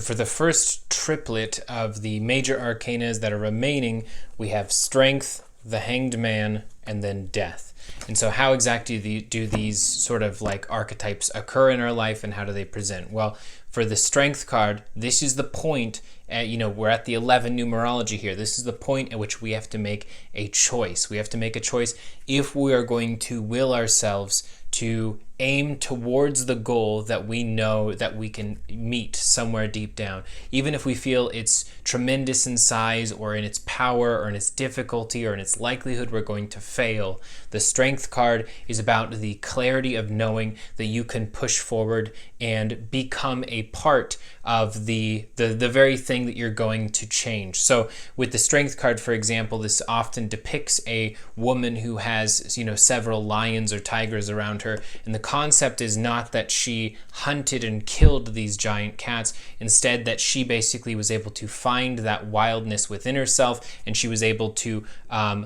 For the first triplet of the major arcanas that are remaining, we have Strength, the Hanged Man, and then Death. And so how exactly do these sort of like archetypes occur in our life, and how do they present? Well, for the Strength card, this is the point, we're at the 11 numerology here. This is the point at which we have to make a choice. We have to make a choice if we are going to will ourselves to aim towards the goal that we know that we can meet somewhere deep down. Even if we feel it's tremendous in size or in its power or in its difficulty or in its likelihood we're going to fail, the Strength card is about the clarity of knowing that you can push forward and become a part of the very thing that you're going to change. So with the Strength card, for example, this often depicts a woman who has, several lions or tigers around her, and the concept is not that she hunted and killed these giant cats, instead that she basically was able to find that wildness within herself, and she was able to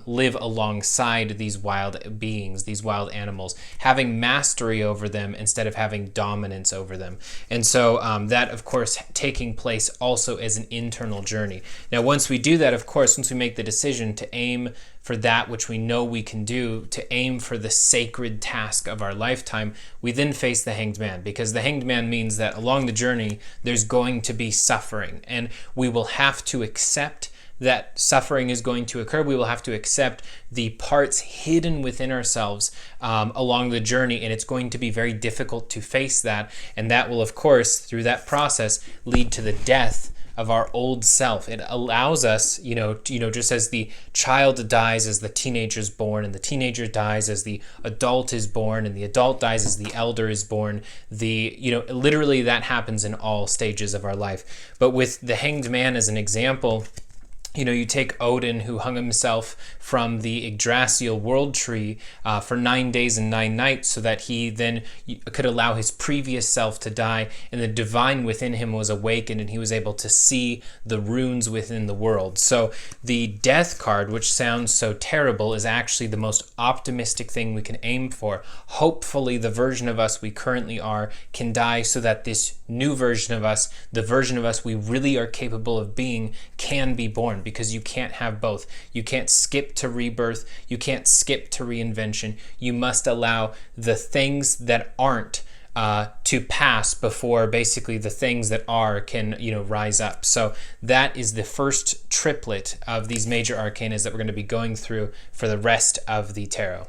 live alongside these wild beings, these wild animals, having mastery over them instead of having dominance over them. And so that, of course, taking place also as an internal journey. Now, once we do that, of course, once we make the decision to aim for that which we know we can do, to aim for the sacred task of our lifetime, we then face the Hanged Man, because the Hanged Man means that along the journey, there's going to be suffering, and we will have to accept that suffering is going to occur. We will have to accept the parts hidden within ourselves along the journey, and it's going to be very difficult to face that, and that will, of course, through that process, lead to the death of our old self. It allows us, just as the child dies as the teenager is born, and the teenager dies as the adult is born, and the adult dies as the elder is born. Literally that happens in all stages of our life. But with the Hanged Man as an example, you take Odin, who hung himself from the Yggdrasil world tree for 9 days and 9 nights so that he then could allow his previous self to die, and the divine within him was awakened, and he was able to see the runes within the world. So the Death card, which sounds so terrible, is actually the most optimistic thing we can aim for. Hopefully the version of us we currently are can die so that this new version of us, the version of us we really are capable of being, can be born. Because you can't have both. You can't skip to rebirth. You can't skip to reinvention. You must allow the things that aren't to pass before basically the things that are can rise up. So that is the first triplet of these major arcanas that we're going to be going through for the rest of the tarot.